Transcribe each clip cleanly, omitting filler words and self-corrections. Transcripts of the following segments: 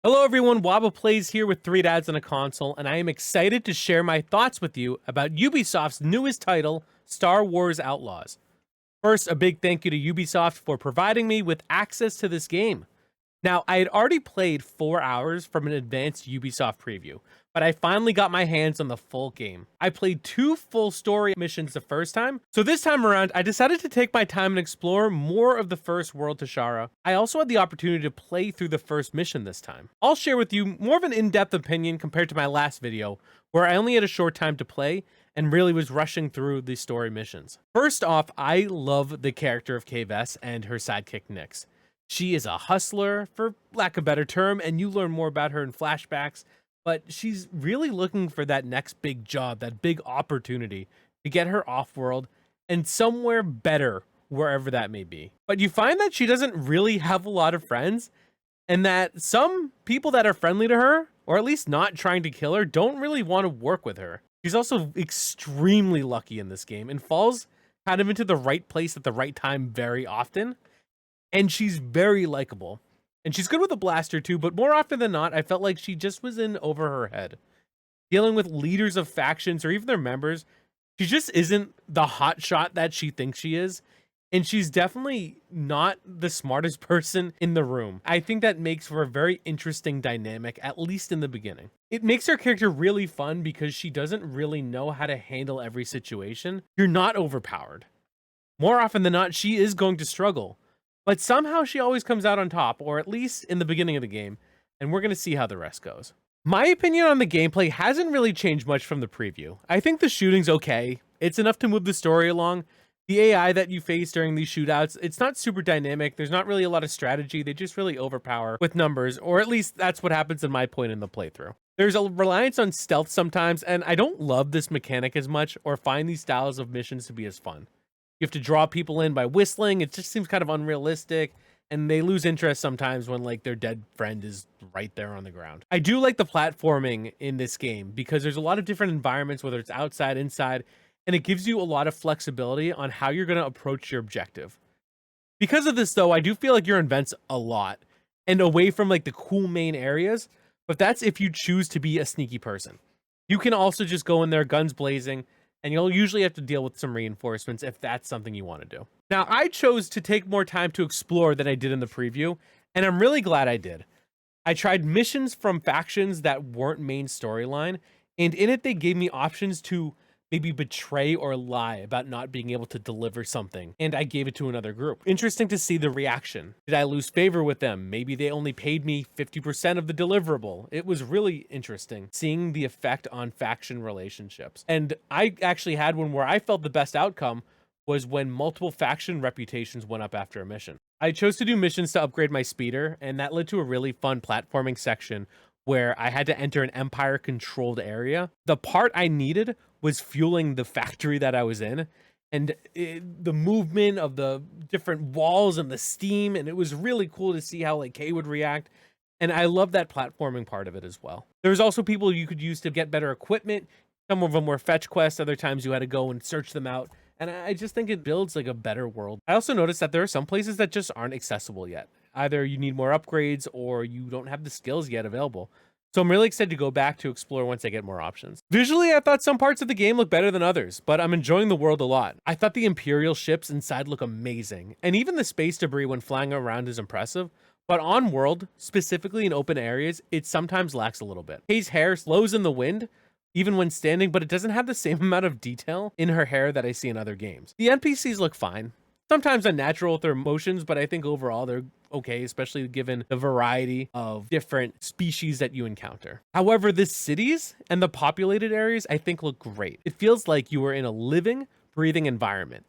Hello everyone, Waba Plays here with 3 Dads on a Console, and I am excited to share my thoughts with you about Ubisoft's newest title, Star Wars Outlaws. First, a big thank you to Ubisoft for providing me with access to this game. Now, I had already played 4 hours from an advanced Ubisoft preview, but I finally got my hands on the full game. I played 2 full story missions the first time, so this time around, I decided to take my time and explore more of the first world to Shara. I also had the opportunity to play through the first mission this time. I'll share with you more of an in-depth opinion compared to my last video, where I only had a short time to play and really was rushing through the story missions. First off, I love the character of Kves and her sidekick Nyx. She is a hustler, for lack of a better term, and you learn more about her in flashbacks, but she's really looking for that next big job, that big opportunity to get her off-world and somewhere better, wherever that may be. But you find that she doesn't really have a lot of friends, and that some people that are friendly to her, or at least not trying to kill her, don't really want to work with her. She's also extremely lucky in this game and falls kind of into the right place at the right time very often. And she's very likable. And she's good with a blaster too, but more often than not, I felt like she just was in over her head. Dealing with leaders of factions or even their members, she just isn't the hot shot that she thinks she is. And she's definitely not the smartest person in the room. I think that makes for a very interesting dynamic, at least in the beginning. It makes her character really fun because she doesn't really know how to handle every situation. You're not overpowered. More often than not, she is going to struggle. But somehow she always comes out on top, or at least in the beginning of the game, and we're going to see how the rest goes. My opinion on the gameplay hasn't really changed much from the preview. I think the shooting's okay. It's enough to move the story along. The AI that you face during these shootouts, it's not super dynamic. There's not really a lot of strategy. They just really overpower with numbers, or at least that's what happens in my point in the playthrough. There's a reliance on stealth sometimes, and I don't love this mechanic as much or find these styles of missions to be as fun. You have to draw people in by whistling. It just seems kind of unrealistic, and they lose interest sometimes when like their dead friend is right there on the ground. I do like the platforming in this game because there's a lot of different environments, whether it's outside, inside, and it gives you a lot of flexibility on how you're going to approach your objective. Because of this though, I do feel like you're in vents a lot and away from like the cool main areas, but that's if you choose to be a sneaky person. You can also just go in there guns blazing, and you'll usually have to deal with some reinforcements if that's something you want to do. Now, I chose to take more time to explore than I did in the preview, and I'm really glad I did. I tried missions from factions that weren't main storyline, and in it they gave me options to maybe betray or lie about not being able to deliver something, and I gave it to another group. Interesting to see the reaction. Did I lose favor with them? Maybe they only paid me 50% of the deliverable. It was really interesting seeing the effect on faction relationships. And I actually had one where I felt the best outcome was when multiple faction reputations went up after a mission. I chose to do missions to upgrade my speeder, and that led to a really fun platforming section where I had to enter an Empire-controlled area. The part I needed was fueling the factory that I was in, and the movement of the different walls and the steam, and it was really cool to see how like Kay would react, and I love that platforming part of it as well. There's also people you could use to get better equipment. Some of them were fetch quests, other times you had to go and search them out, and I just think it builds like a better world. I also noticed that there are some places that just aren't accessible yet. Either you need more upgrades or you don't have the skills yet available. So I'm really excited to go back to explore once I get more options. Visually, I thought some parts of the game look better than others, but I'm enjoying the world a lot. I thought the Imperial ships inside look amazing, and even the space debris when flying around is impressive, but on world, specifically in open areas, it sometimes lacks a little bit. Kay's hair slows in the wind, even when standing, but it doesn't have the same amount of detail in her hair that I see in other games. The NPCs look fine. Sometimes unnatural with their motions, but I think overall they're okay, especially given the variety of different species that you encounter. However, the cities and the populated areas I think look great. It feels like you are in a living, breathing environment.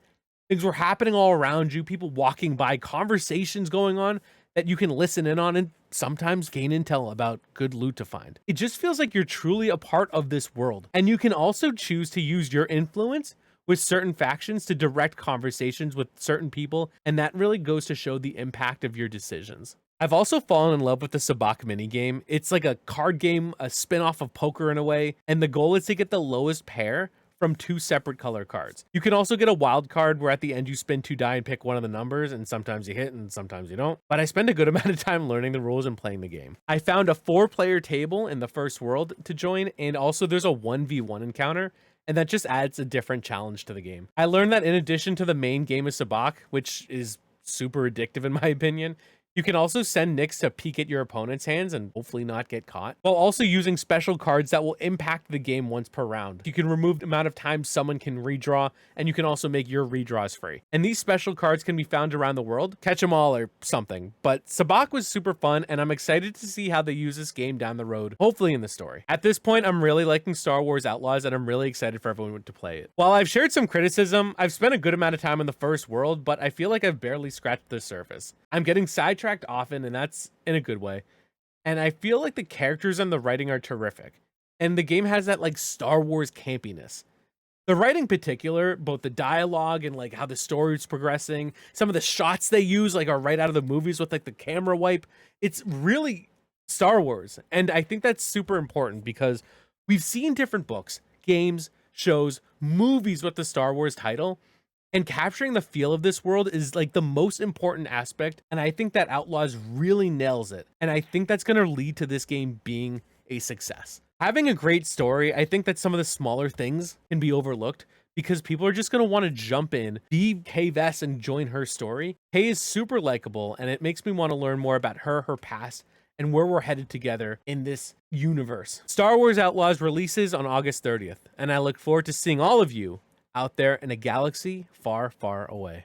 Things were happening all around you, people walking by, conversations going on that you can listen in on and sometimes gain intel about good loot to find. It just feels like you're truly a part of this world. And you can also choose to use your influence with certain factions to direct conversations with certain people, and that really goes to show the impact of your decisions. I've also fallen in love with the Sabak minigame. It's like a card game, a spin-off of poker in a way, and the goal is to get the lowest pair from 2 separate color cards. You can also get a wild card where at the end you spin 2 die and pick one of the numbers, and sometimes you hit and sometimes you don't. But I spend a good amount of time learning the rules and playing the game. I found a 4-player table in the first world to join, and also there's a 1v1 encounter, and that just adds a different challenge to the game. I learned that in addition to the main game of Sabacc, which is super addictive in my opinion, you can also send Nyx to peek at your opponent's hands and hopefully not get caught, while also using special cards that will impact the game once per round. You can remove the amount of time someone can redraw, and you can also make your redraws free. And these special cards can be found around the world. Catch 'em all or something. But Sabacc was super fun, and I'm excited to see how they use this game down the road, hopefully in the story. At this point, I'm really liking Star Wars Outlaws, and I'm really excited for everyone to play it. While I've shared some criticism, I've spent a good amount of time in the first world, but I feel like I've barely scratched the surface. I'm getting sidetracked often, and that's in a good way. And I feel like the characters and the writing are terrific. And the game has that like Star Wars campiness. The writing in particular, both the dialogue and like how the story is progressing, some of the shots they use like are right out of the movies with like the camera wipe. It's really Star Wars. And I think that's super important because we've seen different books, games, shows, movies with the Star Wars title. And capturing the feel of this world is like the most important aspect, and I think that Outlaws really nails it. And I think that's going to lead to this game being a success. Having a great story, I think that some of the smaller things can be overlooked because people are just going to want to jump in, be Kay Vess and join her story. Kay is super likable, and it makes me want to learn more about her past, and where we're headed together in this universe. Star Wars Outlaws releases on August 30th, and I look forward to seeing all of you out there in a galaxy far, far away.